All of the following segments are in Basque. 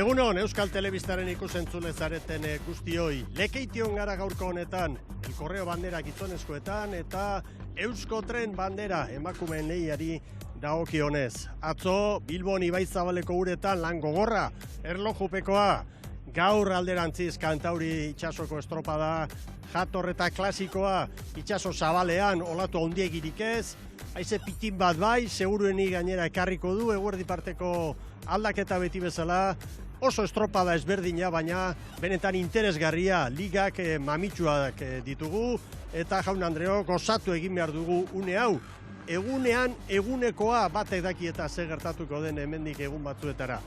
Egunon, Euskal Telebistaren ikusentzule zareten guztioi. Lekeition gara gaurko honetan, El Correo bandera gizonezkoetan eta Euskotren bandera emakumeen lehiari dagokionez. Atzo, Bilbon Ibaizabaleko uretan lan gogorra, erlojupekoa, gaur alderantziz Kantauri itsasoko estropada, jatorreta klasikoa, itsaso zabalean, olatu handiegirik ez, haize pitin bat bai, segurueni gainera ekarriko du, eguerdi parteko aldaketa beti bezala, oso estropada ezberdina, baina benetan interesgarria, ligak mamitsuak ditugu, eta jaun Andreok gozatu egin behar dugu une hau. Egunean, egunekoa batek daki eta ze gertatuko den hemendik egun batzuetara.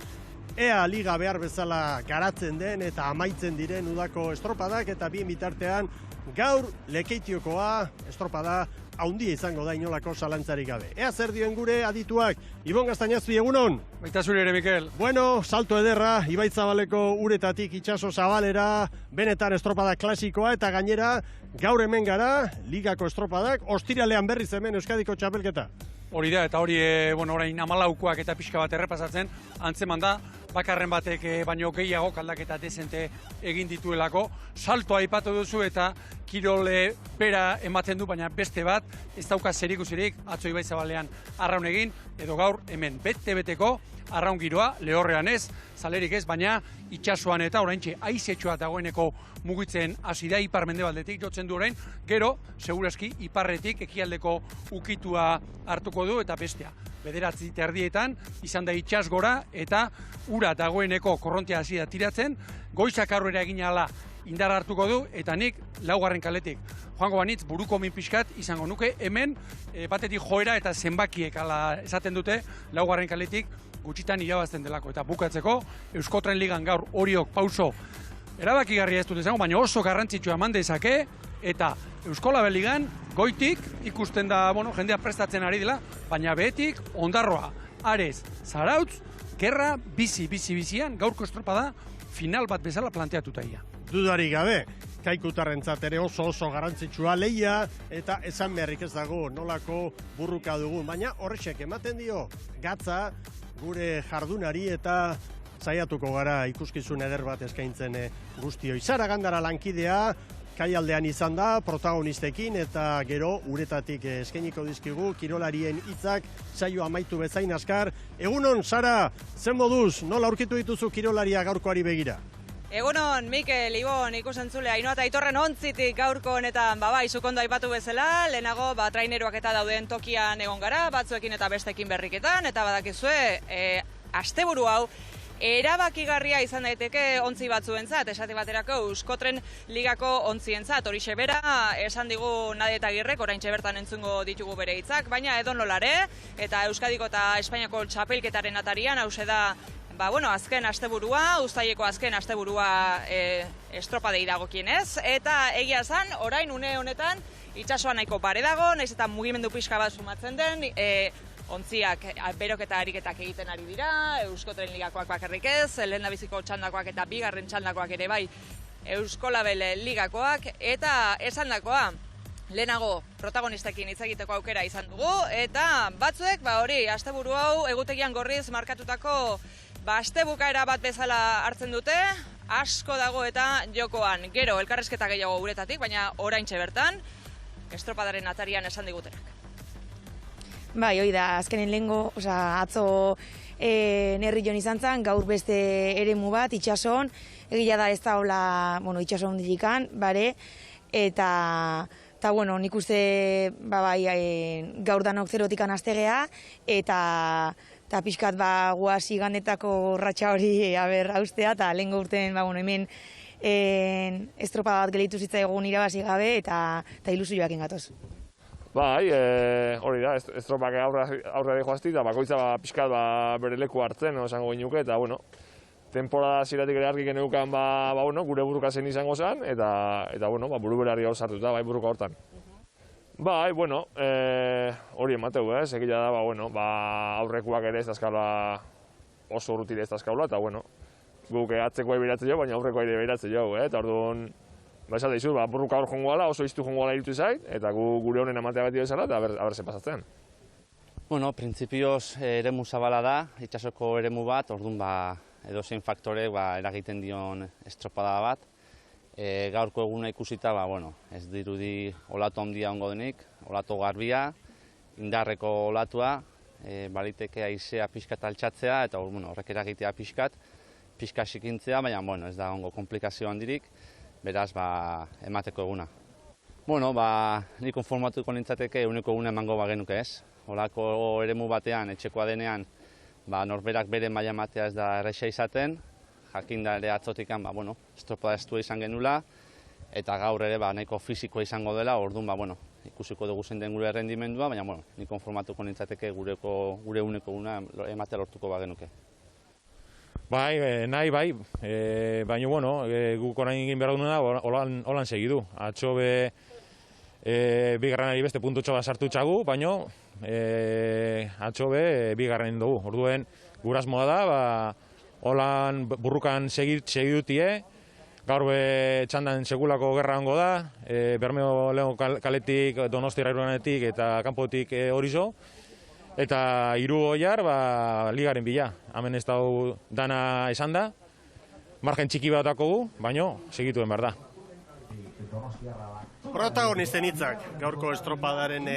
Ea liga behar bezala garatzen den eta amaitzen diren udako estropadak, eta bien bitartean gaur Lekeitiokoa estropada haundia izango da inolako zalantzarik gabe. Ea zer dioen gure adituak, Ibon Gaztañazpi, egunon? Baita zure ere, Mikel. Bueno, salto ederra, Ibaitzabaleko uretatik itsaso zabalera, benetan estropada klasikoa, eta gainera gaur hemen gara, ligako estropadak, ostiralean berriz hemen Euskadiko txapelketa. Hori da, eta hori, orain 14ak eta pixka bat errepasatzen, antzeman da, bakarren batek baino gehiago aldaketa dezente egin dituelako. Saltoa aipatu duzu eta kirole bera ematen du, baina beste bat, ez dauka zerikusirik, atzo Ibaizabalean arraun egin, edo gaur hemen bete-beteko arraun giroa, lehorrean ez, zalerik ez, baina itsasoan eta oraintxe haizetxoa dagoeneko mugitzen hasi da ipar-mendebaldetik jotzen du orain, gero, segurazki, iparretik ekialdeko ukitua hartuko du eta bestea. 9:30 izan da itsas gora eta ura dagoeneko korrontea hasi da tiratzen, goizak aurrera egin ahala indar hartuko du, eta nik 4. kaletik joango banitz buruko min pixkat izango nuke, hemen batetik joera eta zenbakiek ala esaten dute 4. kaletik gutxitan irabazten delako. Eta bukatzeko, Euskotren ligan gaur Oriok pauso erabakigarria ez dut izango, baina oso garrantzitsua eman dezake, eta Euskolabel ligan goitik ikusten da, jendea prestatzen ari dela, baina behetik Ondarroa, Arez, Zarautz, gerra bizian gaurko estropada final bat bezala planteatuta ia. Dudarik gabe, Kaikutarrentzat ere oso garrantzitsua lehia, eta esan beharrik ez dago nolako burruka dugu, baina horrexek ematen dio gatza gure jardunari eta saiatuko gara ikuskizun eder bat eskaintzen guztioi. Sara Gandara lankidea, Kaialdean izan da, protagonistekin, eta gero uretatik eskainiko dizkigu kirolarien hitzak saio amaitu bezain askar. Egunon, Sara, zen moduz, nola aurkitu dituzu kirolaria gaurkoari begira? Egunon, Mikel, Ibon, ikusentzule, Ainhoa eta Aitorren ontzitik gaurko honetan, bai, zukondo aipatu bezala, lehenago, traineruak eta dauden tokian egon gara, batzuekin eta bestekin berriketan, eta badakizue, asteburu hau, erabakigarria izan daiteke ontzi batzuentzat, esate baterako Euskotren ligako ontzientzat, horixe bera, esan digu Nade eta Agirrek, oraintxe bertan entzungo ditugu bere hitzak, baina edonolare, eta Euskadiko eta Espainiako txapelketaren atarian, hause da, azken asteburua, uztaileko azken asteburua estropadei dagokienez, eta egia esan, orain une honetan, itsasoa nahiko pare dago, nahiz eta mugimendu pixka bat sumatzen den, ontziak beroketa ariketak egiten ari dira, Euskotren ligakoak bakarrik ez, lehendabiziko txandakoak eta bigarren txandakoak ere bai Euskolabel ligakoak, eta esandakoa lehenago protagonistekin hitz egiteko aukera izan dugu, eta batzuek, asteburu hau egutegian gorriz markatutako astebukaera bat bezala hartzen dute, asko dago eta jokoan, gero elkarrezketa gehiago uretatik, baina oraintxe bertan, estropadaren atarian esan digutenak. Bai, hoi da, azkenen lehengo, atzo Nerrion izan zen, gaur beste eremu bat, itxason, egia da ez da hola, itxaso hondilikan, bare, eta nik uste, gaur danok zerotikan astegea, eta pixkat guaz igandetako ratxa hori haustea, eta lehengo urten, hemen estropada bat gelitu zitzaigun irabazi gabe, eta ilusioak ingatoz. Bai, hori da, estropak aurre joazti, eta bakoitza pixkat bere leku hartzen, esango ginuke, eta, temporada ziratik ere argi geneukan, gure buruka zen izango zen, eta buru berari hau sartuta, buruka hortan. Bai, hori emateu, egila da, aurrekuak ere ez dazkaula, oso urrutire ez dazkaula, eta, guk atzeko ebiratzen jo, baina aurreko ere ebiratzen jo, eta orduan, esate izu, burruka hor jongo gala, oso iztu jongo gala iritu zait, eta gure honen amatea beti bezala, eta aber ze pasatzen. Printzipioz eremu zabala da, itsasoko eremu bat, orduan edozein faktore eragiten dion estropada bat. Gaurko eguna ikusita, ez dirudi olatu handia ongo denik, olatu garbia, indarreko olatua, baliteke haizea pixkat altxatzea, eta horrek eragitea pixka sikintzea, baina ez da ongo komplikazio handirik, beraz emateko eguna. Ni konformatuko nintzateke eguneko eguna emango bagenuke ez. Olako eremu batean, etxekoa denean, norberak bere maila ematea ez da erresa izaten, jakinda ere atzotikan, estropada estua izan genula, eta gaur ere nahiko fisikoa izango dela, orduan, ikusiko dugu zein den gure errendimendua, baina, ni konformatuko nintzateke gure eguneko eguna ematea lortuko bagenuke. Nahi, baina, guk orain egin behar duguna holan segidu. Atxo bigarrenari beste puntutxo bat sartu txagu, baina atxo bigarren dugu. Orduen, gurasmoa da, holan burrukan segidutie, gaur txandan segulako gerra hongo da, Bermeo Leon kaletik, Donostia Iruranetik eta kanpotik horizo, eta 3 oiar ligaren bila. Hemen ez dago dana esan da, margen txiki bat dakogu, baina segituen behar da. Protagonisten hitzak gaurko estropadaren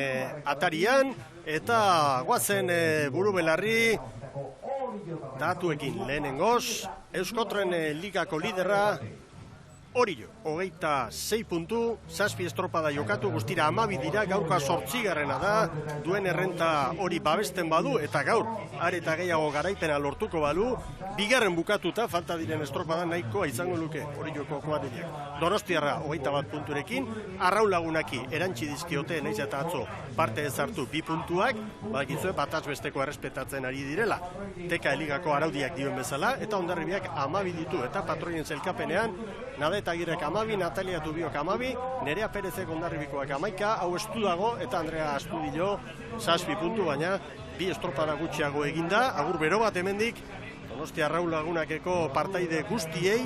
atarian, eta guazen buru belarri datuekin lehenengoz, Euskotren ligako liderra Orillo, 26 puntu, 7 estropada jokatu, guztira 12 dira, gaurkoa 8garrena da, duen errenta hori babesten badu, eta gaur, are eta gehiago garaipena lortuko balu, bigarren bukatuta, falta diren estropada nahikoa izango luke Orilloko kuadriak. Donostiarra 21 punturekin, Arraun Lagunaki erantzi dizkiote, nahiz eta atzo parte ez hartu 2 puntuak, badakizue bataz besteko errespetatzen ari direla. Teka eligako araudiak dioen bezala, eta Hondarribiak 12 ditu, eta patroien zelkapenean, Nadeta Agirrek 12, Natalia Tubiok 12, Nerea Perezek Hondarribikoak 11, hau estu dago, eta Andrea Astudillo 7 puntu, baina 2 estropada gutxiago eginda, agur bero bat hemendik, Donostia Arraun Lagunakeko partaide guztiei,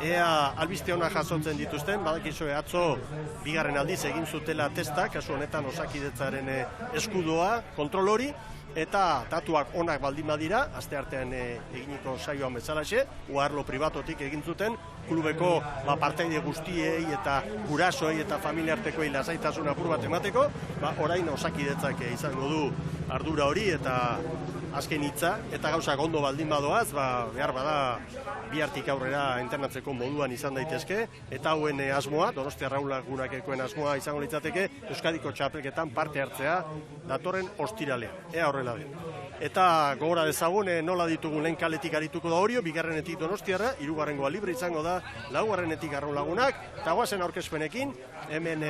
ea albiste ona jasotzen dituzten, badakizue atzo bigarren aldiz egin zutela testa, kasu honetan Osakidetzaren eskudoa, kontrol hori, eta datuak onak baldin badira, asteartean eginiko saioan bezalaxe, uarlo pribatotik egin zuten, klubeko partaide guztiei eta gurasoei eta familiartekoei lasaitasun apur bat emateko, orain Osakidetzak izango du ardura hori eta azken hitza, eta gauzak ondo baldin badoaz, behar bada bihartik aurrera internatzeko moduan izan daitezke, eta hauen asmoa, Donostia Arraun Lagunakekoen asmoa izango litzateke, Euskadiko txapelketan parte hartzea datorren ostiralean, ea horrela den. Eta gogora dezagun nola ditugun lehen kaletik arituko da Orio, bigarrenetik Donostiarra, 3. libre izango da, 4. Arraun Lagunak, eta guazen aurkezpenekin, hemen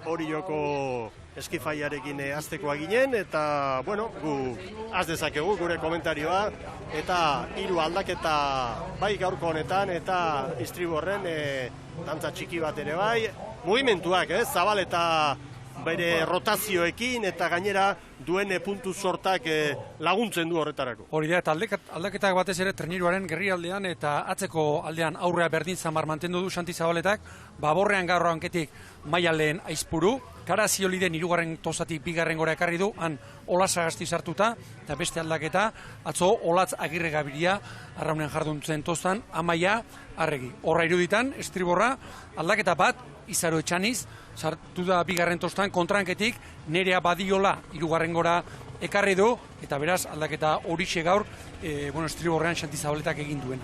Orioko eskifaiarekin aztekoa ginen, eta, gu az dezakegu gure komentarioa, eta 3 aldaketa bai gaurko honetan, eta istriborren dantza txiki bat ere bai, mugimentuak, zabal eta bere rotazioekin, eta gainera duen puntu sortak laguntzen du horretarako. Hori da, eta aldaketak batez ere treniruaren gerrialdean eta atzeko aldean aurrea berdin zamar mantendu du Santi Zabaletak, Baborrean gaur hanketik Maialen Aizpuru, Karazioliden 3. tozatik 2. gora ekarri du, han Olasa Gazti sartuta, eta beste aldaketa, atzo Olatz Agirre Gabiria, Arraunen jarduntzen toztan, Amaia Arregi. Horra iruditan, estriborra, aldaketa bat, Izaro Etxaniz, sartu da 2. tostan, kontranketik, Nerea Badiola 3. gora ekarri du, eta beraz, aldaketa horixe gaur, estriborrean Santi Zabaletak egin duen.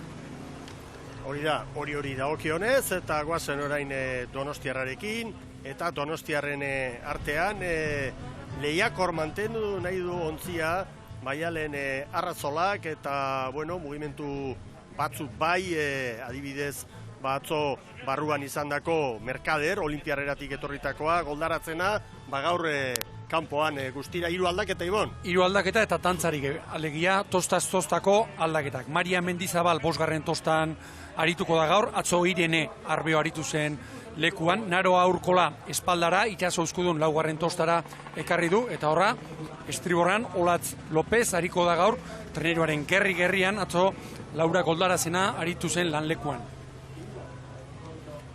Hori da, hori dagokionez, eta guazen orain Donostiarrarekin, eta Donostiarren artean lehiakor mantendu nahi du ontzia Maialen Arrazolak, eta mugimendu batzuk bai, adibidez atzo barruan izandako Merkader, Olimpiarreratik etorritakoa, goldaratzena, gaur kanpoan guztira 3 aldaketa, Ibon? 3 aldaketa eta tantzarik, alegia tostaz-tostako aldaketak. Maria Mendizabal 5. tostan arituko da gaur, atzo Irene Arbeo aritu zen lekuan, Naro Aurkola espaldara, Itxaso Euskudun 4. tostara ekarri du, eta horra, estriborran Olatz López ariko da gaur, treneroaren gerri-gerrian, atzo Laura Goldarazena aritu zen lan lekuan.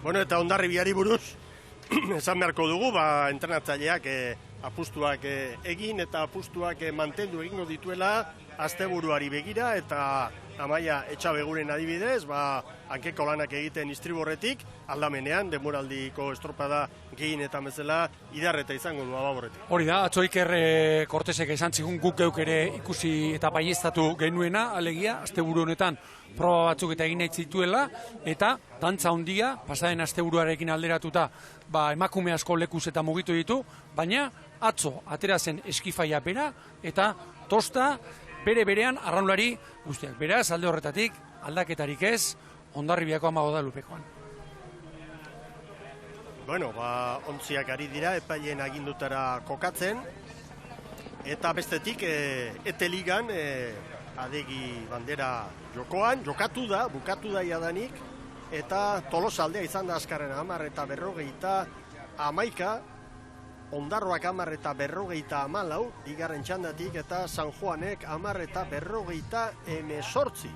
Eta Hondarribiari buruz, esan beharko dugu, entrenatzaileak apustuak egin eta apustuak mantendu egingo dituela asteburuari begira, eta Amaia Etxabeguren adibidez, hankeko lanak egiten istriborretik, aldamenean, denboraldiko estropada gehienetan bezala, idarreta izango du ababorretik. Hori da, atzo Iker Kortesek esan zigun guk geuk ere ikusi eta baieztatu genuena, alegia, asteburu honetan proba batzuk eta egin nahi zituela, eta dantza handia, pasaden asteburuarekin alderatuta, emakume asko lekuz eta mugitu ditu, baina atzo atera zen eskifaia bera, eta tosta bere-berean arraunlari guztiak. Beraz, alde horretatik, aldaketarik ez, Hondarribiako Amago da Lupekoan. Bueno, ontziak ari dira, epaileen agindutara kokatzen, eta bestetik, Ete Ligan, adegi bandera jokoan, jokatu da, bukatu da jadanik, eta Tolosaldea izan da azkarren 10 eta 51, Ondarroak 10 eta 54, bigarren txandatik, eta San Juanek 10 eta 58.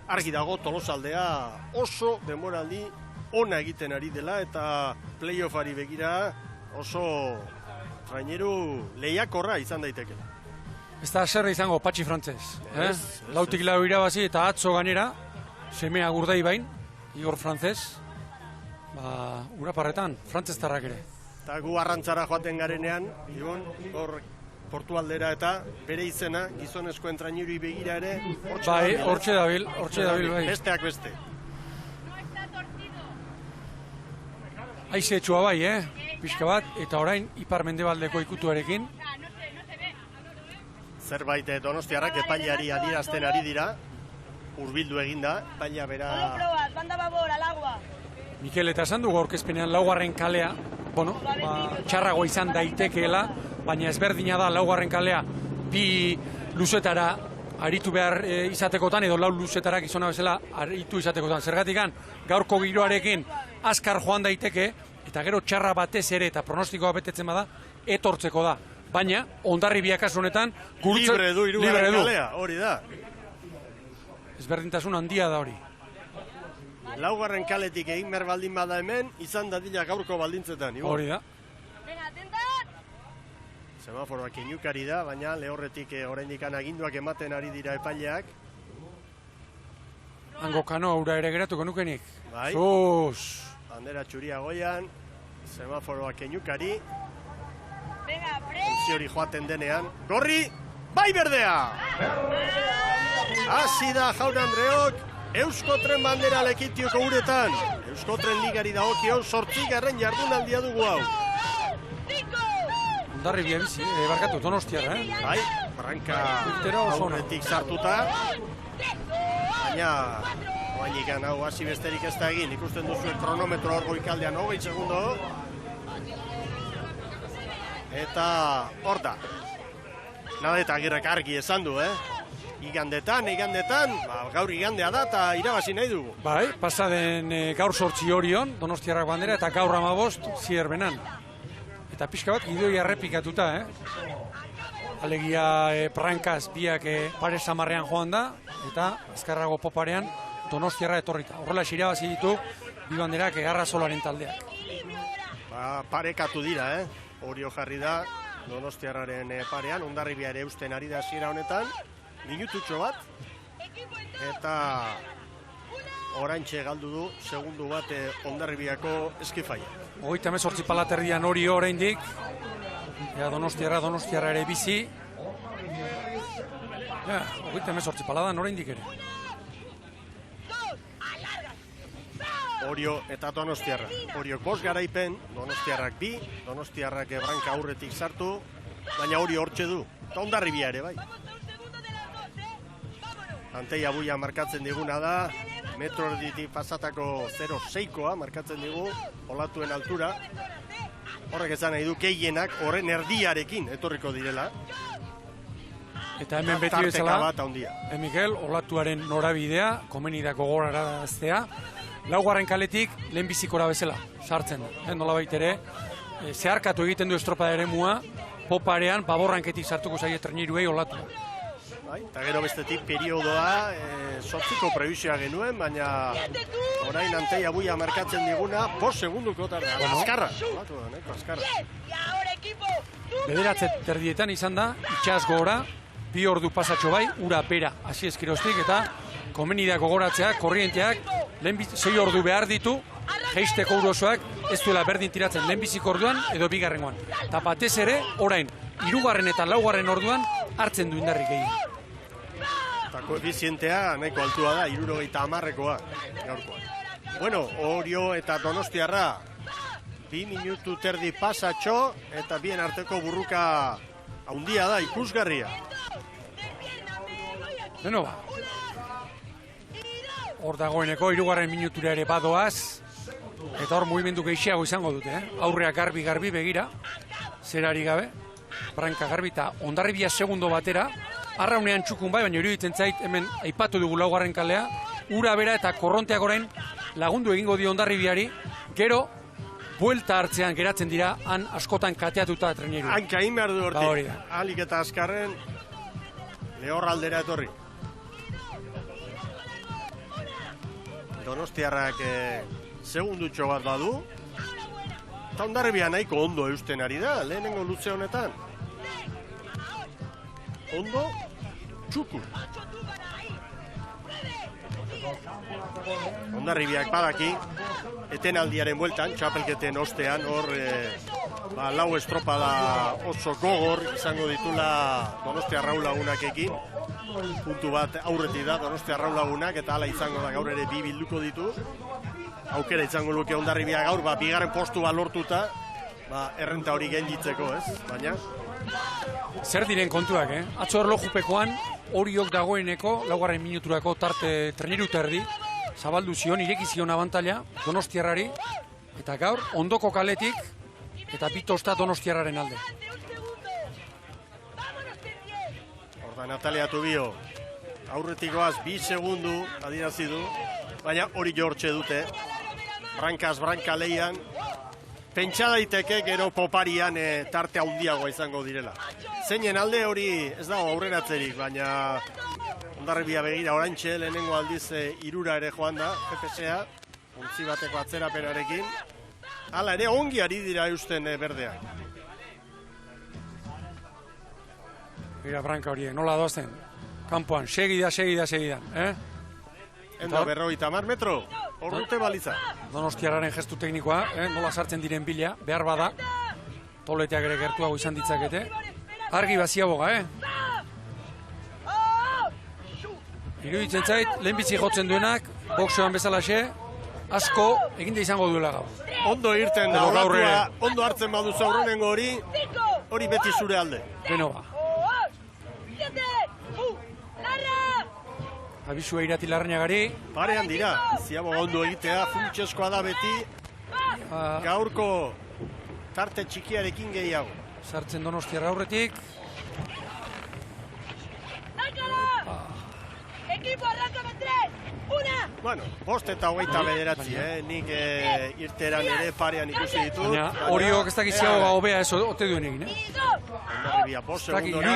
Argi dago Tolosaldea oso denboraldi ona egiten ari dela, eta playoffari begira oso traineru lehiakorra izan daiteke. Ez da zer izango Patxi Frantzez. Lautik lau irabazi eta atzo ganera, semea gurdai bain, Igor Frantzez, uraparretan, frantzestarrak ere. Eta gu arrantzara joaten garenean, hor Portualdera eta bere izena, gizonezkoen traineri begira ere, hortxe dabil, bai. Besteak beste. Aize etxua bai, pixka bat, eta orain ipar-mendebaldeko ikutuarekin. Zerbait donostiarrak epaileari adierazten ari dira, hurbildu eginda, epailea bera... Mikel, eta esan dugu aurkezpenean laugarren kalea, txarrago izan daitekeela, baina ezberdina da laugarren kalea bi luzetara aritu behar izatekotan, edo lau luzetara gizona bezala aritu izatekotan. Zergatikan, gaurko giroarekin azkar joan daiteke, eta gero txarra batez ere, eta pronostikoa betetzen bada, etortzeko da. Baina, Hondarribia kasu honetan, libre du hirugarren kalea, hori da. Ezberdintasun handia da hori. Laugarren kaletik egin behar baldin bada hemen, izan dadila gaurko baldintzetan. Hori da. Semaforoak inukari da, baina lehorretik oraindik aginduak ematen ari dira epaileak. Hango kano aura ere geratuko nukenik. Bai. Zuz! Bandera txuria goian, semaforoak inukari. Ziori joaten denean. Gorri, bai berdea! Hasi da Jaun Andreok, Euskotren bandera lekitioko uretan. Euskotren ligari dagokio 8. jardunaldia dugu hau. Hondarribia bizi, barkatu, Donostiarra, Bai, Branka aurretik sartuta. Baina, oainik hau hasi besterik ez da egin. Ikusten duzu kronometro hor goikaldean 20 segundo. Eta hor da. Nadeta Agirrek argi esan du, Igandetan, gaur igandea da eta irabazi nahi dugu. Bai, pasaden gaur 8 Orion, Donostiarrak bandera, eta gaur 15 Zierbenan. Eta pixka bat gidoi errepikatuta, Alegia prankaz biak pare samarrean joan da, eta azkarrago poparean Donostiarra etorrita. Horrela irabazi ditu bi banderak Arrazolaren taldeak. Parekatu dira, Orio jarri da Donostiarraren parean, Hondarribia ere eusten ari da hasiera honetan. Minututxo bat, eta oraintxe galdu du segundu bat Hondarribiako eskifaia. 38 palaterdian hori oraindik, Donostiarra ere bizi. 38 paladan oraindik ere. Orio eta Donostiarra. Oriok 5 garaipen, Donostiarrak 2, Donostiarrak Branka aurretik sartu, baina Orio hortxe du, eta Hondarribia ere bai. Antei Abuia markatzen diguna da, metro erditik pasatako 0,6koa markatzen digu, olatuen altura. Horrek esan nahi du gehienak horren erdiarekin etorriko direla. Eta hemen beti bezala, Mikel, olatuaren norabidea, komenidako goraraztea, laugarren kaletik lehenbizikora bezala, sartzen da. Nolabait ere, zeharkatu egiten du estropada ere mua, poparean, baborranketik sartuko zaie traineruei olatu. Eta gero bestetik periodoa 8ko prebizioa genuen, baina orain Antei Abuia markatzen diguna 5 segunduko tarda. Azkarra. Bederatze terdietan izan da, itxas gora, 2 ordu pasatxo bai, ura bera hasi eskiroztik, eta komeni da gogoratzea, korrienteak, lehenbizi 6 ordu behar ditu, jeisteko urosoak ez duela berdin tiratzen lehenbiziko orduan edo bigarrengoan. Eta batez ere, orain, 3. eta 4. orduan hartzen du indarrik egin. Eta koefizientea nahiko altua da, 70-koa gaurkoa. Bueno, Orio eta Donostiarra 2 minutu terdi pasatxo eta bien arteko burruka haundia da, ikusgarria. Beno ba, hor dagoeneko 3. minutura ere badoaz, eta hor mugimendu gehiago izango dute, aurreak garbi begira, zerari gabe, Branka garbi eta Hondarribia segundo batera, arraunean txukun bai, baina iruditzen zait hemen aipatu dugu 4. kalea, ura bera eta korronteak orain lagundu egingo dio Hondarribiari, gero buelta hartzean geratzen dira, han askotan kateatuta treneru. Hankain behar du hortik, hori da. alik eta azkarren lehorraldera etorri. Donostiarrak segundutxo bat badu, eta Hondarribia nahiko ondo eusten ari da, lehenengo luze honetan. Ondo, txuku. Hondarribiak badaki, etenaldiaren bueltan, txapelketen ostean, hor lau estropada oso gogor izango ditula Donostia Arraun Lagunak ekin. Puntu bat aurretik da Donostia Arraun Lagunak, eta hala izango da gaur ere 2 bilduko ditu. Aukera izango luke Hondarribia gaur, bigarren postu lortuta, errenta hori gainditzeko, ez? Baina zer diren kontuak, Atzo erlojupekoan Oriok dagoeneko 4. minuturako tarte treneru terdi, zabaldu zion, ireki zion abantaila Donostiarrari, eta gaur ondoko kaletik eta bitosta Donostiarraren alde. Horda Natalia Tubio, aurretikoaz 2 segundu adirazi du, baina hori jortxe dute, brankaz branka leian, pentsa daiteke gero poparian tarte handiagoa izango direla. Zeinen alde hori ez dago aurreratzerik, baina Hondarribia begira oraintxe lehenengo aldiz 3 ere joan da, GPSa, ontzi bateko atzerapenarekin. Hala ere ongi ari dira eusten berdeak. Mira branka horiek, nola doazen? Kanpoan, segidan, Enda 50 metro, hor dute baliza. Donostiarraren gestu teknikoa, nola sartzen diren bila, behar bada, toleteak ere gertuago izan ditzakete. Argi baziaboga, Iruditzen zait, lehenbizi jotzen duenak, boxeoan bezalaxe, asko eginde izango duela gaur. Ondo irten da, ondo hartzen baduzu aurrenengo hori beti zure alde. Beno ba. Abizua irati Larrañagari. Parean dira, ziaboga ondo egitea, funtseskoa da beti, gaurko tarte txikiarekin gehiago. Sartzen Donostiarra aurretik. Bueno, 5 eta 29, nik irteran ere parean ikusi ditut. Baina Oriok ez dakit ziagoga hobea ez ote duen egin, Hondarribia 5 segundora.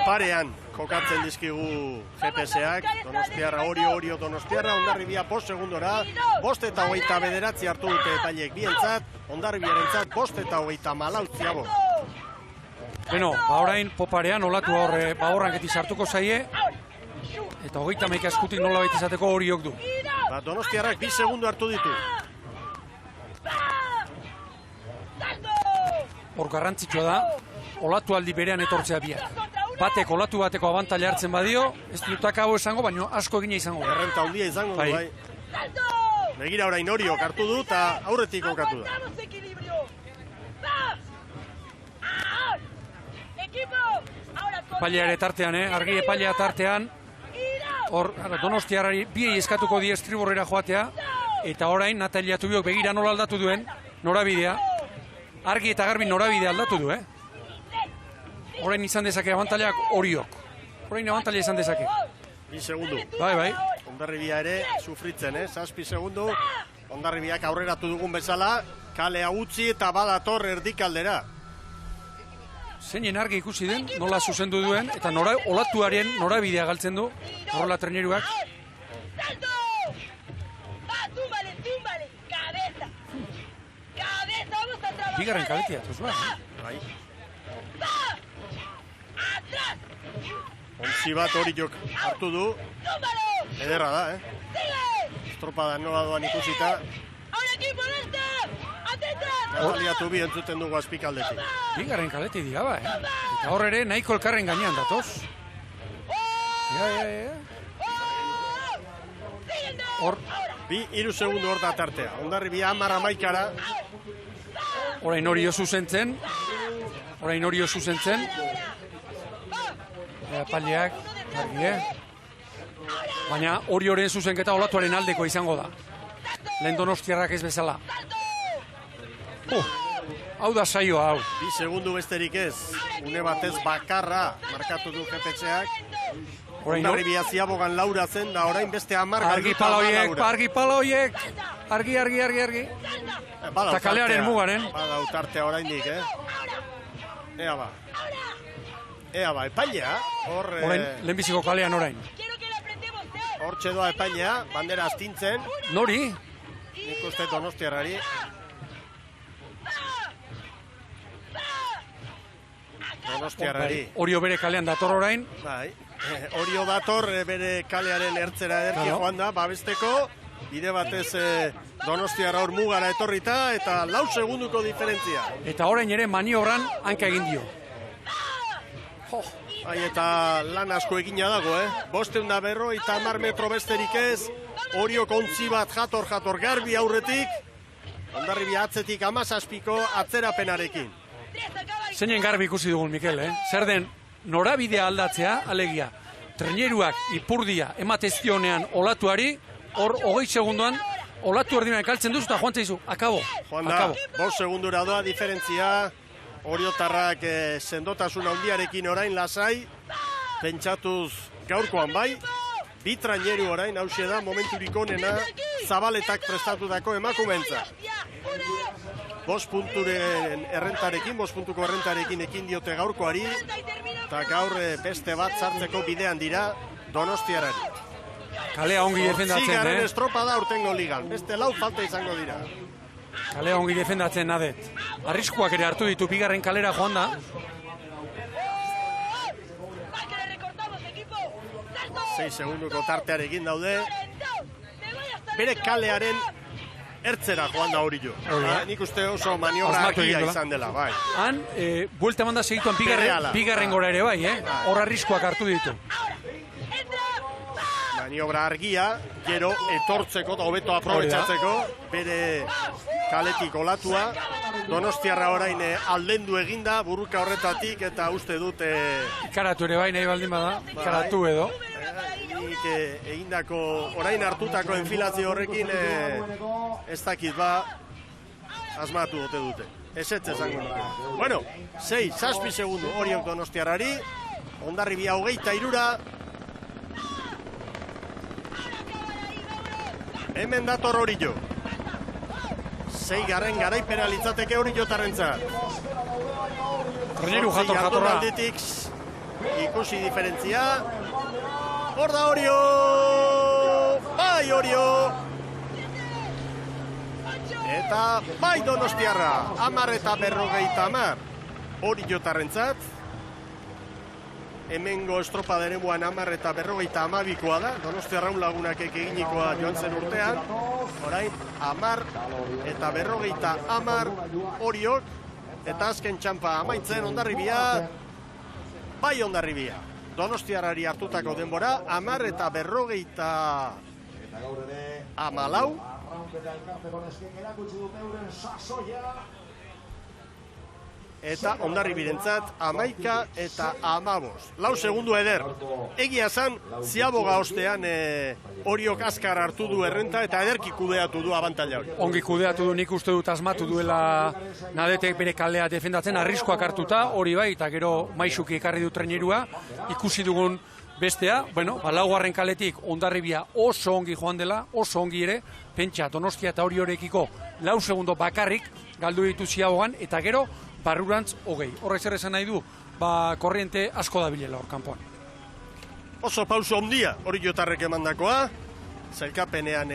Parean kokatzen dizkigu GPSak, Donostiarra, Orio, Donostiarra, Hondarribia 5 segundora, 5 eta 29 hartu dute epaileek bientzat, Hondarribiarentzat 5 eta 34 ziago. Beno, orain poparean olatu horre horranketi sartuko zaie, eta 31 eskutik nola baita izateko Oriok du. Donostiarrak 2 segundu hartu ditu. Hor garrantzitsua da, olatu aldi berean etortzea biak. Batek olatu bateko abantaila hartzen badio, ez dutak hau esango, baina asko egina izango. Errenta handia izango du, bai. Begira orain Oriok hartu du eta aurretik okatu da. Epaileare tartean, argi epailea tartean, hor Donostiarrari biei eskatuko die estriborrera joatea, eta orain Natalia Tubiok begira nola aldatu duen, norabidea, argi eta garbi norabidea aldatu du, Orain izan dezake abantaileak Oriok. Orain abantaila izan dezake. 2 segundu. Bai. Hondarribia ere sufritzen, 7 segundu. Hondarribiak aurreratu dugun bezala, kalea utzi eta badator erdikaldera. Zeinen argi ikusi den, nola zuzendu duen, eta olatuaren norabidea galtzen du, horrela treneruak. Bigarren kaletia, bai. Ontzi bat Oriok hartu du. Ederra da, Estropada nola doan ikusita. Galiatu bi entzuten dugu azpikaldetik. Bigarren kaletik dira ba, Eta hor ere nahiko elkarren gainean datoz. Hor, Bi, 3 segundu hor da tartea. Hondarribia 10-11-ara. orain Orio zuzentzen. Paliak, argi, Baina Orioren zuzenketa olatuaren aldeko izango da. Lehen Donostiarrak ez bezala. Hau da saioa, hau. 2 segundu besterik ez. Une batez bakarra markatu du jepetxeak. Hondarribia ziabogan laura zen, da orain beste 10 Argi pala hoiek. Argi. Eta kalearen muganen. Bada utartea oraindik, Ea ba, epailea. Orain, lehenbiziko kalean orain. Hortxe doa epailea, bandera astintzen. Nori? Nik uste Donostiarrari. Donostiarrari. Orio bere kalean dator orain. Bai. Orio dator bere kalearen ertzera ederki joan da, babesteko. Bide batez Donostiarra hor mugara etorrita eta 4 segunduko diferentzia. Eta orain ere maniobran hanka egin dio. Bai, eta lan asko egina dago, 550 metro besterik ez. Orio kontzi bat jator garbi aurretik. Hondarribia atzetik 17ko atzerapenarekin. Zeinen garbi ikusi dugun, Mikel, Zer den, norabidea aldatzea, alegia. Treneruak ipurdia ematezionean olatuari, hor 20 segunduan, olatu erdinoan ekaltzen duzu eta joan zaizu, akabo. Joan da, 5 segundura doa diferentzia. Oriotarrak sendotasun handiarekin orain lasai. Pentsatuz gaurkoan bai. Bi traineru orain, hauxe da, momenturik onena, Zabaletak prestatutako emakumentza. 5 punturen errentarekin, 5 puntuko errentarekin ekin diote gaurkoari. Eta gaur beste bat sartzeko bidean dira Donostiarrari. Kalea ongi defendatzen, Zigarren estropada urtengo ligan. Beste 4 falta izango dira. Kalea ongi defendatzen nadet. Arriskuak ere hartu ditu, bigarren kalera joan da. 6 segunduko tartearekin daude. Bere kalearen ertzera joan da Orio. Nik uste oso maniobra argia izan dela, bai. Han, buelta manda segituan bigarren gora ere bai, Hor arriskuak hartu ditu. Maniobra argia, gero etortzeko eta hobeto aprobetxatzeko, bere kaletik olatua. Donostiarra orain aldendu eginda, burruka horretatik, eta uste dute... Ikaratu ere bai, nahi baldin bada, ikaratu edo. Nik egindako, orain hartutako enfilazio horrekin, ez dakit asmatu dute. Ezetz esango nuke. Bueno, 6-6 segundu Oriok Donostiarrari, Hondarribia 23. Hemen dator Orio. 6 garaipena litzateke Oriotarrentzat. Treneru jatorra. Ikusi diferentzia. Hor da Orio! Bai Orio! Eta bai Donostiarra. 10 eta 50. Oriotarrentzat. Hemengo estropada eremuan 10 eta 52koa da. Donostiarra lagunak eginikoa joan zen urtean. Orain, 10 eta 50 Oriok. Eta azken txampa amaitzen Hondarribia. Bai Hondarribia. Donostiarrari hartutako denbora, 10 eta 54. Eta Hondarribirentzat 11 eta 15. 4 segundu eder. Egia zan, ziaboga ostean Oriok azkar hartu du errenta eta ederki kudeatu du abantaila hori. Ongi kudeatu du, nik uste dut asmatu duela Nadetek bere kalea defendatzen, arriskuak hartuta, hori bai, eta gero maisuki ekarri du trenerua, ikusi dugun bestea, laugarren kaletik Hondarribia oso ongi joan dela, oso ongi ere, pentsa Donostia eta Oriorekiko 4 segundo bakarrik galdu ditu ziabogan, eta gero barrurantz 20. Horrek zer esan nahi du, korriente asko dabilela hor kanpoan. Oso pauso ondia Oriotarrek emandakoa, zailkapenean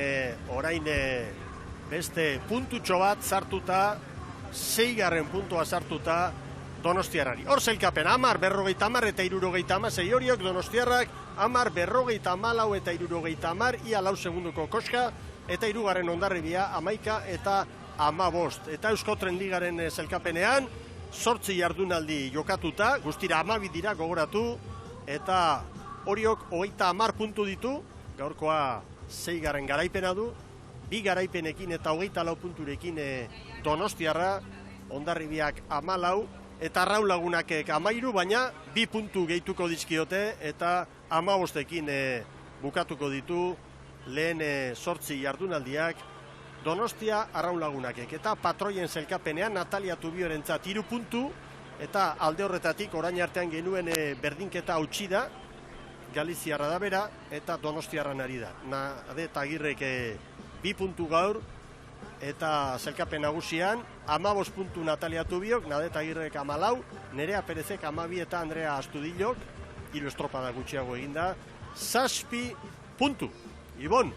orain beste puntutxo bat sartuta, 6. puntua sartuta, donostiarrari. Hor zelkapen 10, 50 eta 76 horiok donostiarrak 10, 54 eta 70, ia 4 segunduko koska, eta 3. Hondarribia 11 eta 15. Eta Euskotren Ligaren zelkapenean 8 jardunaldi jokatuta, guztira 12 dira gogoratu, eta horiok 30 puntu ditu, gaurkoa 6. garaipena du, 2 garaipenekin eta 24 punturekin donostiarra, Hondarribiak 14, eta Raul Lagunak 13, baina 2 puntu gehituko dizkiote, eta 15ekin bukatuko ditu lehen 8 jardunaldiak Donostia Arraun Lagunakek. Eta patroien zelkapenean Natalia Tubiorentzat 3 puntu, eta alde horretatik orain artean genuen berdinketa hautsi da, Galiziarra da bera, eta Donostiarran ari da. Nadet Agirrek 2 puntu gaur, eta zelkapen nagusian 15 puntu Natalia Tubiok, Nadet Agirrek 14, Nerea Perezek 12 eta Andrea Astudillok, 3 estropada gutxiago eginda, 7 puntu. Ibon,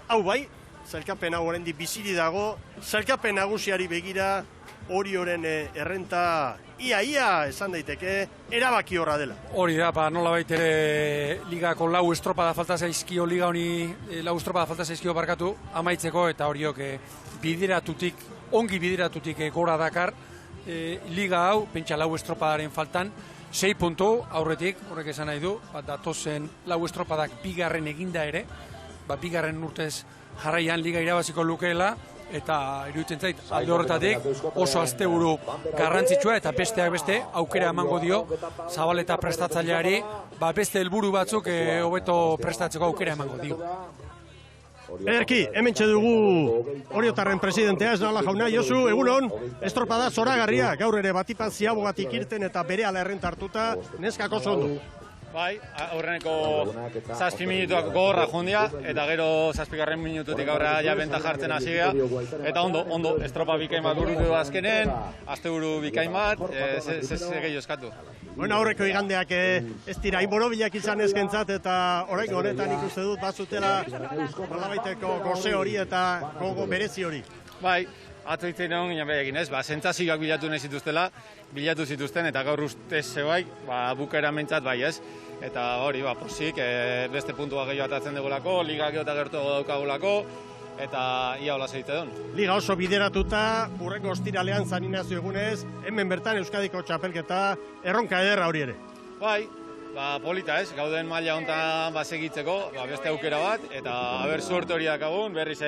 hau bai, zelkapen hau oraindik biziri dago, zelkapen nagusiari begira Orioren errenta ia esan daiteke erabaki horra dela. Hori da, nolabait ere ligako 4 estropada falta zaizkio, liga honi 4 estropada falta zaizkio barkatu amaitzeko, eta horiok ongi bideratutik gora dakar liga hau, pentsa 4 estropadaren faltan 6 puntu aurretik, horrek esan nahi du, datozen 4 estropadak 2. eginda ere, 2. urtez jarraian liga irabaziko lukeela, eta iruditzen zait alde horretatik oso asteburu garrantzitsua, eta besteak beste aukera emango dio Zabaleta prestatzaileari beste helburu batzuk hobeto prestatzeko aukera emango dio. Ederki, hemen dugu Oriotarren presidentea, Esnala jauna. Josu, egunon, estropada zoragarria, gaur ere batipan ziabogatik irten eta bere ala errenta hartuta, neskak oso ondo. Bai, aurreneko 7 minutuak gogorra jondia, eta gero 7. minututik aurra ja benta jartzen hasi gea, eta ondo, estropa bikain bat burutu azkenen, asteburu bikain bat, ze gehiago eskatu. Bueno, aurreko igandeak ez dira inborobilak izan ezkentzat, eta orain honetan ikuste dut bazutela nolabaiteko goze hori eta gogo berezi hori. Bai, atzo itzen egon ginen behekin ez, sentsazioak bilatu zituzten, eta gaur ustez zebai, bukaera mentzat bai ez. Eta hori, posik, beste puntua gehiago atatzen dugulako, liga gehiago eta gertu daukagulako, eta ia hola zeite duen. Liga oso bideratuta, urreko ostiralean Zaninazio egunez, hemen bertan Euskadiko txapelketa erronka ederra hori ere. Bai, polita ez, gauden maila honetan segitzeko, beste aukera bat, eta haber suerte hori dakagun, berriz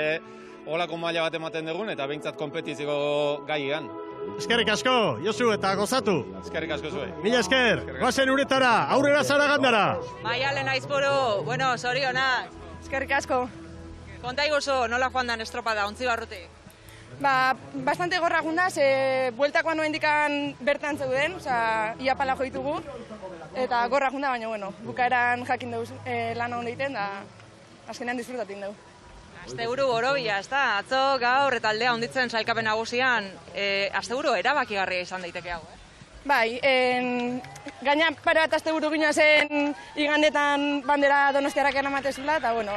holako maila bat ematen dugun, eta behintzat konpetitzeko gaian. Eskerrik asko, Josu, eta gozatu. Eskerrik asko zuen. Mila esker, goazen uretara, aurrera zara gandara. Maialen aizpuru, bueno, zorionak. Eskerrik asko. Konta iguzu, nola joan dan estropada, ontzi barrutik? Bastante gorra gundaz, bueltakoan noendikan bertan zeuden, ia palako ditugu, eta gorra junda, baina, bueno, bukaeran jakin dugu lan ondo egiten, da azkenean disfrutatik dugu. Asteburu borobila, ez da? Atzo, gaur eta aldea onditzen sailkapen nagusian, asteburu erabakigarria izan daiteke hau, Bai, gaina pare bat asteburu gina zen igandetan bandera donostiarrak eramatezula, eta, bueno,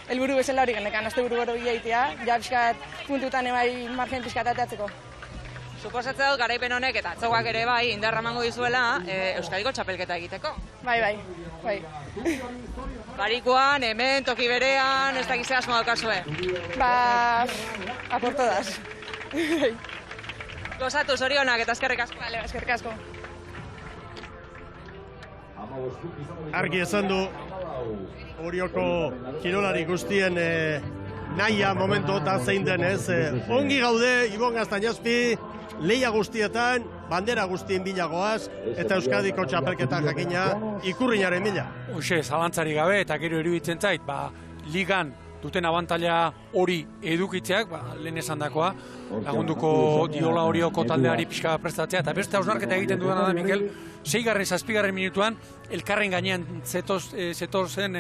helburu bezala hori genekan, asteburu borobila egitea, ja pixkat puntutan ebai margen pixkat ateatzeko. Suposatzen dut garaipen honek eta atzauak ere bai indarra emango dizuela Euskadiko txapelketa egiteko. Bai. Barikoan, hemen, toki berean, ez dakize asmo daukazue. A por todas. Gozatu, zorionak eta eskerrik asko. Vale, eskerrik asko. Argi esan du Orioko kirolari guztien nahia momentuotan zein denez. Ongi gaude, Ibon Gaztañazpi, lehia guztietan, bandera guztien bilagoaz, eta Euskadiko txapelketan jakina ikurrinaren bila. Hoxe, zalantzari gabe, eta gero iruditzen zait, ligan duten abantaila hori edukitzeak, lehen esan dakoa, lagunduko diola Orioko taldeari pixka prestatzea, eta beste hausnarketa egiten dudana da, Mikel, 6. minutuan, elkarren gainean zetorzen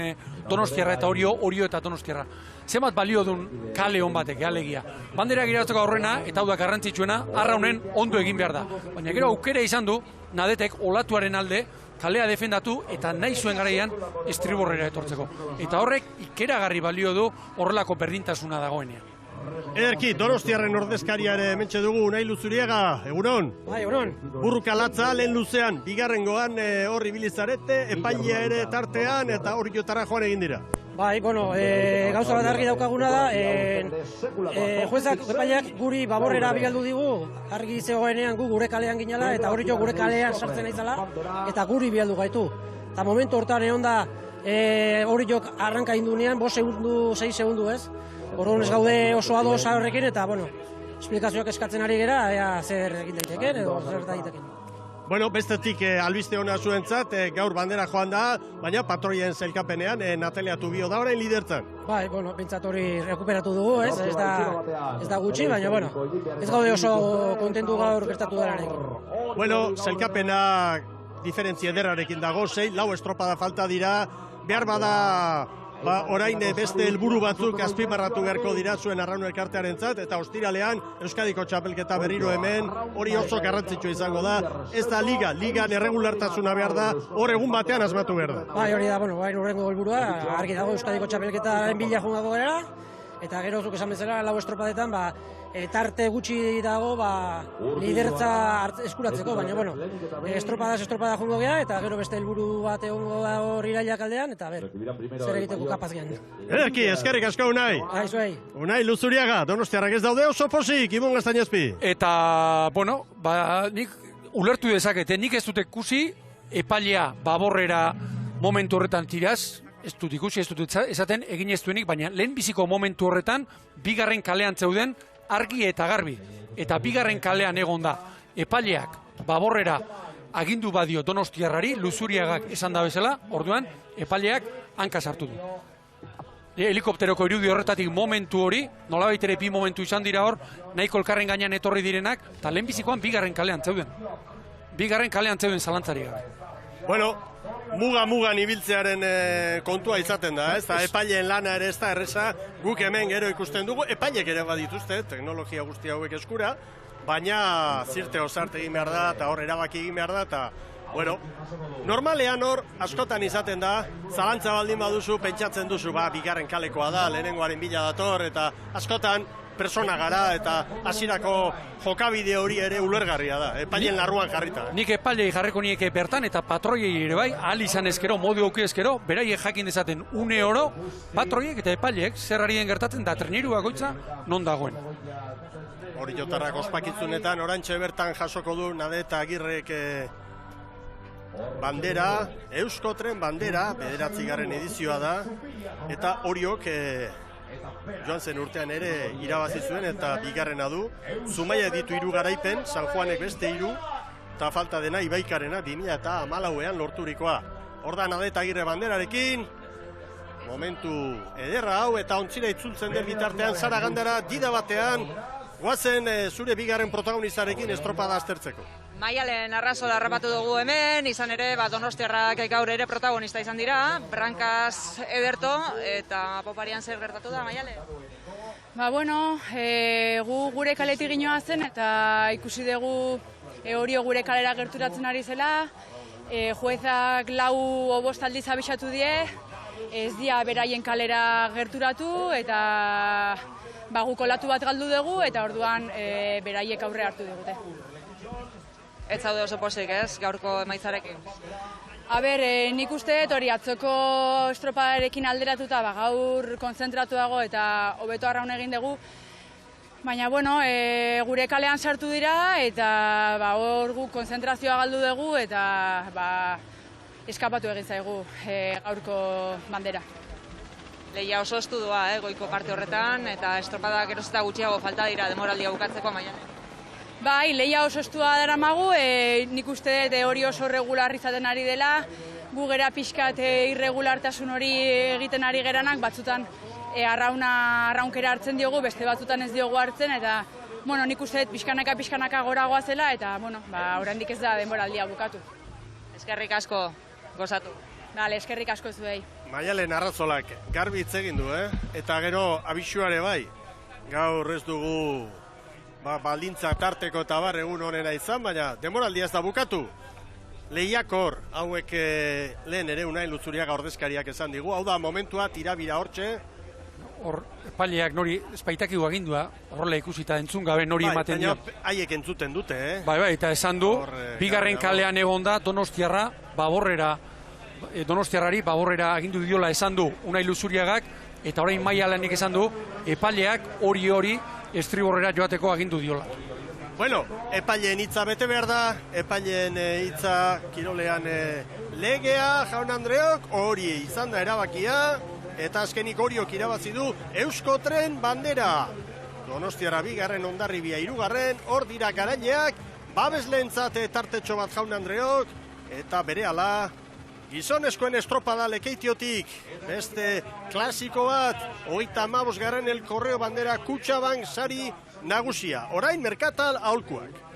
Donostiarra eta Orio eta Donostiarra. Zenbat balio duen kale hon batek, alegia. Bandera giratzeko aurrena, eta hau da garrantzitsuena, arraunen ondo egin behar da. Baina gero aukera izan du, Nadetek olatuaren alde, kalea defendatu eta nahi zuen garaian estriborrera etortzeko. Eta horrek ikeragarri balio du horrelako berdintasuna dagoenean. Ederki, Donostiarren ordezkaria ere hementxe dugu, Unai Luzuriaga, egunon? Bai, egunon. Burruka latza, lehen luzean, bigarrengoan hor ibilizarete, epailea ere tartean, eta hori jotara joan egin dira. Bai, bueno, gauza bat argi daukaguna da, juezak epaileak guri baborrera bigaldu digu, argi zegoenean gu gure kalean ginela, eta hori jo gure kalean sartzen naizala, eta guri bigaldu gaitu. Eta momentu hortan egon da, hori jok arranka indunean, 5 segundu, 6 segundu ez. Orduan ez gaude oso ados horrekin, eta, bueno, esplikazioak eskatzen ari gera, ea zer egin daiteken, edo zer daiteken. Bueno, bestetik albiste hona zuentzat, gaur bandera joan da, baina patroien zailkapenean Natalia Tubio da orain lidertzan. Bai, bueno, pentsat hori rekuperatu dugu, ez da gutxi, baina, bueno, ez gaude oso kontentu gaur gertatu dararekin. Bueno, zailkapena diferentzia ederrarekin dago, 4 estropada falta dira, behar bada orain beste helburu batzuk azpimarratu beharko dira zuen Arraun Elkartearentzat, eta ostiralean Euskadiko txapelketa berriro hemen, hori oso garrantzitsua izango da, ez da ligan erregulartasuna behar da, hor egun batean asmatu behar da. Bai, hori da, bueno, bai, urrengo helburua, argi dago Euskadiko txapelketaren bila jungako gara, eta gero zuk esan bezala 4 estropadetan, tarte gutxi dago lidertza eskuratzeko, baina, bueno, estropada jungo geha, eta gero beste helburu bat egongo da hor irailak aldean, eta zer egiteko kapaz gehan. Ederki, eskerrik asko Unai. Aizuei. Unai Luzuriaga, Donostiarrak ez daude oso posik, Ibon Gaztañazpi. Eta, bueno, nik ulertu dezakete, nik ez dut ikusi epailea baborrera momentu horretan tiraz, ez dut ikusi, ez dut esaten egin ez duenik, baina lehenbiziko momentu horretan bigarren kalean zeuden argi eta garbi. Eta bigarren kalean egon da epaileak baborrera agindu badio Donostiarrari, Luzuriagak esan da bezala, orduan epaileak hanka sartu du. Helikopteroko irudi horretatik momentu hori, nolabait ere 2 momentu izan dira hor, nahiko elkarren gainean etorri direnak, eta lehenbizikoan bigarren kalean zeuden. Bigarren kalean zeuden zalantzari gabe. Bueno, mugan ibiltzearen kontua izaten da, ez da, epaileen lana ere ez da erresa, guk hemen gero ikusten dugu, epailek ere badituzte, teknologia guzti hauek eskura, baina zirte osarte egin behar da, eta hor erabaki egin behar da, eta, bueno, normalean hor, askotan izaten da, zalantza baldin baduzu, pentsatzen duzu, bigarren kalekoa da, lehenengoaren bila dator, eta askotan, persona gara, eta hasierako jokabide hori ere ulergarria da, epailen larruan jarrita. Nik epailei jarriko nieke bertan, eta patroiei ere bai, ahal izan ezkero, modu auki ezkero, beraiek jakin dezaten une oro, patroiek eta epaileek zer ari den gertatzen da treniru bakoitza non dagoen. Hori jotarrak ospakitzunetan, orantxe bertan jasoko du Nadeta Agirrek bandera, Euskotren bandera, 9. edizioa da, eta horiok joan zen urtean ere irabazi zuen eta bigarrena du. Zumaia ditu 3 garaipen, San Juanek beste 3, eta falta dena Ibaikarena 2014an lorturikoa. Horda Nadeta Agirre banderarekin, momentu ederra hau, eta ontzira itzultzen den bitartean Sara Gandara dida batean, guazen zure bigarren protagonistarekin estropada aztertzeko. Maialen Arrazola harrapatu dugu hemen, izan ere Donostiarrak gaur ere protagonista izan dira, Brankaz ederto, eta poparian zer gertatu da, Maiale? Bueno, gu gure kaletik ginoa zen, eta ikusi dugu Orio gure kalera gerturatzen ari zela, juezak 4 o 5 aldiz abisatu die, ez dia beraien kalera gerturatu, eta guk olatu bat galdu dugu, eta orduan beraiek aurre hartu digute. Ez zaude oso posik, ez, gaurko emaitzarekin? Nik uste hori atzoko estropadarekin alderatuta gaur konzentratuago eta hobeto arraun egin dugu. Baina, gure kalean sartu dira eta hor gu konzentrazioa galdu dugu eta eskapatu egin zaigu gaurko bandera. Lehia oso estudua, goiko parte horretan, eta estropada geroz eta gutxiago falta dira demoraldia bukatzeko, Maialen. Bai, lehia oso estua daramagu, nik uste hori oso regular izaten ari dela, gu gera pixkat irregulartasun hori egiten ari geranak, batzutan arraunkera hartzen diogu, beste batzutan ez diogu hartzen, eta nik uste pixkanaka goragoa zela, eta oraindik ez da denboraldia bukatu. Eskerrik asko, gozatu. Bale, eskerrik asko zuei. Maialen Arrazolak garbi hitz egin du, eta gero abisuare bai, gaur ez dugu baldintza tarteko eta egun honena izan, baina denboraldia ez da bukatu. Lehiakor, hauek lehen ere Unai Luzuriaga ordezkariak esan digu, hau da momentua tirabira hortxe, hor epaileak nori espaitakigu agindua, horrela ikusita entzun gabe nori ematen dio. Haiek entzuten dute, Bai, eta esan du, bigarren kalean egon da Donostiarra, Donostiarrari baborrera agindu diola esan du Unai Luzuriagak, eta orain Maialenek esan du, epaileak hori estriborrera joateko agindu diola. Bueno, epaileen hitza bete behar da, epaileen hitza kirolean legea, jaun Andreok, hori izan da erabakia, eta azkenik horiok irabazi du Euskotren bandera. Donostiara bigarren, Hondarribia hirugarren, hor dira garaileak, babesleentzat tartetxo bat jaun Andreok, eta berehala gizonezkoen estropada Lekeitiotik, beste klasiko bat, 35. El Correo bandera Kutxabank sari nagusia. Orain Merkatal aholkuak.